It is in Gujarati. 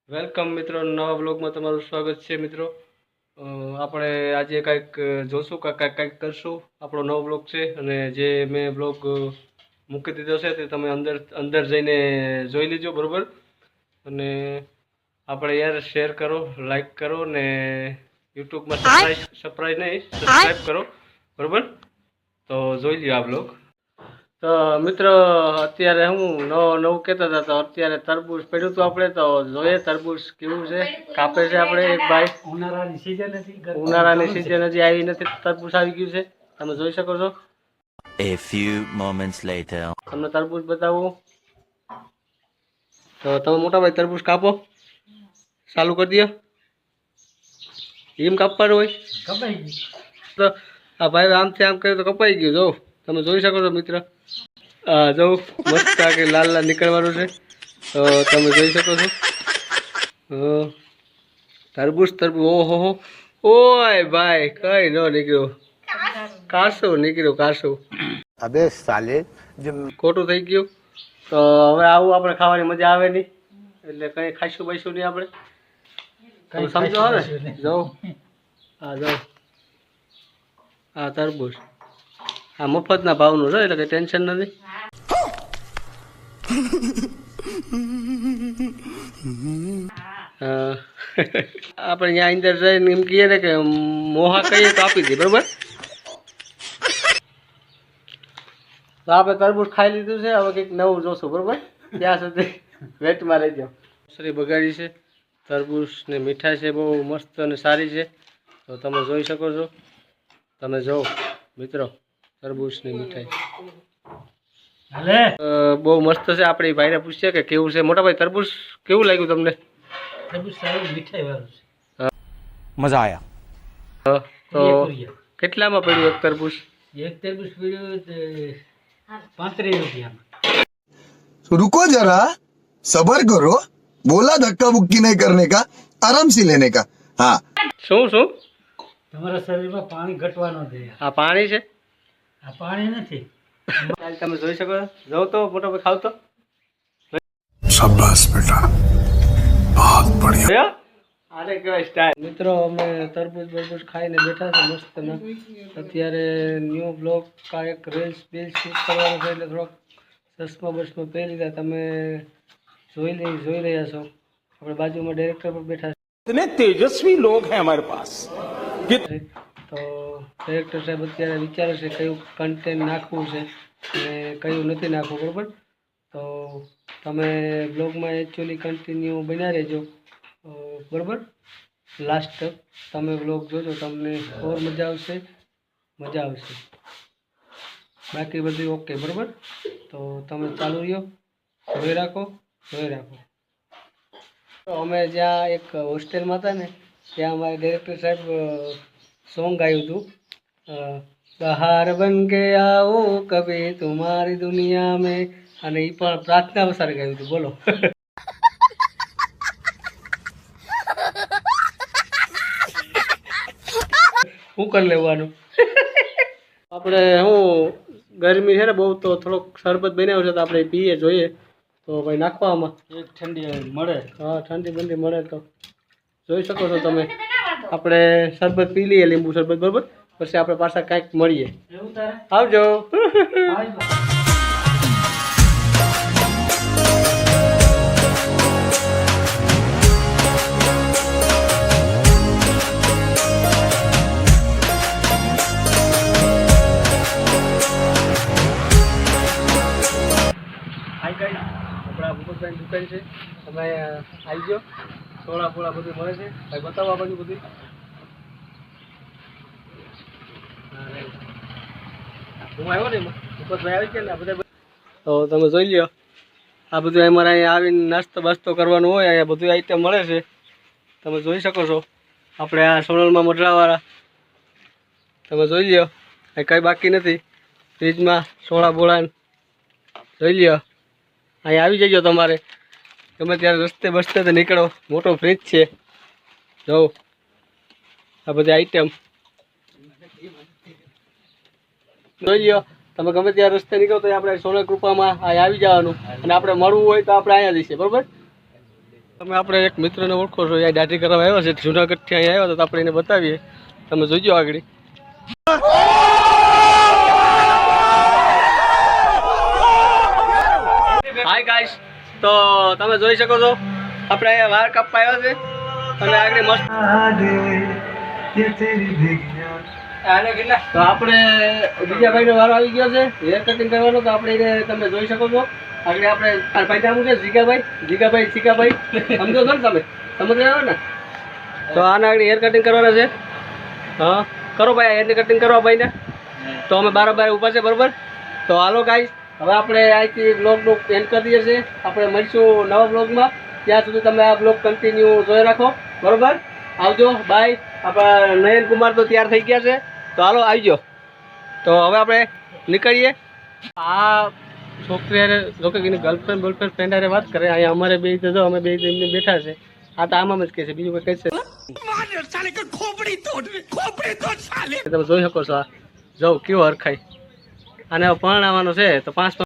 વેલકમ મિત્રો, નવા બ્લોગમાં તમારું સ્વાગત છે મિત્રો. આપણે આજે કંઈક જોશું કંઈક કરશું. આપણો નવો બ્લોગ છે અને જે મેં બ્લોગ મૂકી દીધો છે તે તમે અંદર જઈને જોઈ લેજો, બરાબર. અને આપણે યાર શેર કરો, લાઈક કરો ને યુટ્યુબમાં સબસ્ક્રાઈબ કરો, બરાબર. તો જોઈ લ્યો આ બ્લોગ. તો મિત્રો અત્યારે હું નવું કહેતા હતા, તો અત્યારે તરબૂચ પડ્યું હતું આપણે, તો જોઈએ તરબૂચ કેવું છે. કાપે છે આપણે એક ભાઈ. ઉનાળાની સિઝન હજી આવી નથી, તરબૂચ આવી ગયું છે, તમે જોઈ શકો છો. A few moments later. તમને તરબૂચ બતાવું તો તમે મોટા ભાઈ તરબૂચ કાપો, ચાલુ કરી દો. એમ કાપવાનું હોય, કપાઈ ગયું તો આ ભાઈ આમથી આમ કર્યું તો કપાઈ ગયું. જો તમે જોઈ શકો છો મિત્ર. હા જો મસ્ત કે લાલ લાલ નીકળવાનું છે, તો તમે જોઈ શકો છો. તરબૂચ ઓહો ઓય ભાઈ, કઈ ન નીકળ્યો, કાસો નીકળ્યો, કાસો. અબે સાલે ખોટું થઈ ગયું. તો હવે આવું આપણે ખાવાની મજા આવે નહીં, એટલે કંઈ ખાઈશું બાઈશું નહીં આપણે. તમે સમજો ને. જાઓ હા જાઓ, હા તરબૂચ આ મફતના ભાવનું છે, એટલે કંઈ ટેન્શન નથી. આપણે ત્યાં અંદર જઈને એમ કહીએ ને કે મોહા કહીએ તો આપી દે, બરોબર. તો આપણે તરબૂચ ખાઈ લીધું છે, હવે કંઈક નવું જોશું, બરોબર. ત્યાં સુધી વેટમાં રહી જાઓ. સરી બગાડી છે તરબૂચ ને મીઠાઈ છે બહુ મસ્ત અને સારી છે, તો તમે જોઈ શકો છો. તમે જો મિત્રો તરબૂચની મીઠાઈ બહુ મસ્ત છે. આપણે ભાઈને પૂછીએ કે કેવું છે. મોટા ભાઈ તરબૂચ કેવું લાગ્યું તમને? મજા આયા. તો કેટલામાં પડ્યું એક તરબૂચ? એક તરબૂચ પડ્યું 35 રૂપિયામાં. रुको जरा सबर करो, बोला धक्का बुक्की नहीं करने का, आराम से लेने का. हाँ શું તમારા શરીરમાં પાણી ઘટવાનો છે. આ પાણી છે? આ પાણી નથી. તમે જોઈ શકો છો. જો તો મોટા ભાઈ ખાવ તો. शाबाश बेटा, बहुत बढ़िया. આને કહેવાય સ્ટાઇલ. મિત્રો અમે તરબૂચ ખાઈને બેઠા છે મસ્ત ના. અત્યારે ન્યૂ બ્લોગ કા એક રીલ્સ શૂટ કરવાનું છે, એટલે થોડોક ચશ્મા બસમાં પહેરી લીધા. તમે જોઈ રહ્યા છો. આપણે બાજુમાં ડાયરેક્ટર પર બેઠા છે. इतने तेजस्वी लोग हैं हमारे पास. તો ડાયરેક્ટર સાહેબ અત્યારે વિચારે છે કયું કન્ટેન્ટ નાખવું છે અને કયું નથી નાખવું, બરાબર. તો તમે બ્લોગમાં એકચ્યુઅલી કન્ટિન્યુ બન્યા રહેજો, બરાબર. લાસ્ટ તક તમે બ્લોગ જોજો, તમને ઓર મજા આવશે. બાકી બધું ઓકે, બરાબર. તો તમે ચાલુ રહ્યો, જોઈ રાખો. તો અમે જ્યાં એક હોસ્ટેલમાં હતા ને, ત્યાં અમારે ડાયરેક્ટર સાહેબ સોંગ ગાયું હતું, બહાર બન કે આવો કભી તુમારી દુનિયા મેં, અને એ પણ પ્રાર્થના વસારે ગાયું હતું. બોલો. શું કરી લેવાનું. આપણે શું ગરમી છે ને બહુ, તો થોડોક શરબત બનાવ્યો છે, તો આપણે પીએ જોઈએ. તો ભાઈ નાખવા આમાં એક ઠંડી મળે. હા ઠંડી બંડી મળે તો જોઈ શકો છો તમે. આપણે શરબત પી લઈએ, લીંબુ શરબત, બરાબર. પછી આપણે પાછા કાંઈક મળીએ. એવું તારે આવજો. આપણા ભૂપતભાઈની દુકાન છે, તમે આવી જાઓ. સોળા ફોળા બધું મળે છે ભાઈ, બતાવો આ બાજુ બધું. હું આવ્યો ને ભૂપતભાઈ આવી ગયા ને આ બધા. તો તમે જોઈ લો, આ બધું અમારે અહીંયા આવીને નાસ્તો બાસ્તો કરવાનો હોય. અહીંયા બધું આઈટમ મળે છે, તમે જોઈ શકો છો. આપણે આ સોનલમાં મઢડાવાળા, તમે જોઈ લો. કંઈ બાકી નથી ફ્રીજમાં. સોળા બોળા જોઈ લો. અહીંયા આવી જજો તમારે ગમે ત્યારે રસ્તે બસતે તો નીકળો. મોટો ફ્રીજ છે. જો આ બધી આઈટમ જોઈ લો. તમે ગમે ત્યારે રસ્તે નીકળો તો આપણે સોનલ કૃપામાં અહીં આવી જવાનું, અને આપણે મળવું હોય તો આપણે અહીંયા જઈશું, બરાબર. તમે આપણે એક મિત્રને ઓળખો છો, અહીંયા દાઢી કરવા આવ્યો છે જુનાગઢથી અહીંયા આવ્યો તો આપણે એને બતાવીએ, તમે જોઈજો આગળ. હાય ગાઈસ, તો તમે જોઈ શકો છો આપણે અહીંયા વાળ કાપવા આવ્યા છે અને આગળ મસ્ત તો આપણે બીજા ભાઈનો વારો આવી ગયો છે હેર કટિંગ કરવાનો, તો આપણે એને તમે જોઈ શકો છો આગળ. આપણે ભાઈ નામ છે જીગાભાઈ સમજો છો ને તમે, સમજ આવ્યો ને? તો આના આગળ હેર કટિંગ કરવાના છે. હા કરો ભાઈ, હેરની કટિંગ કરવા ભાઈને. તો અમે બાર ઊભા છે, બરોબર? તો હાલો ગાઈસ, હવે આપણે અહીંથી બ્લોગનું એન્ડ કરી દઈએ છીએ. આપણે મળીશું નવા બ્લોગમાં, ત્યાં સુધી તમે આ બ્લોગ કન્ટિન્યુ જોઈ રાખો, બરોબર? આવજો, બાય. આપણા નયન કુમાર તો તૈયાર થઈ ગયા છે, તો હાલો આવજો. તો હવે આપણે નીકળીએ. આ છોકરી હારે લોકો એની ગર્લફ્રેન્ડ ફ્રેન્ડ હારે વાત કરે, અહીંયા અમારે બે જો અમે બે એમને બેઠા છે. આ તો આમાં જ કહે છે, બીજું કંઈ કહે છે તમે જોઈ શકો છો. આ જો કેવો હરખાય, આને પરણાવવાનો છે તો 5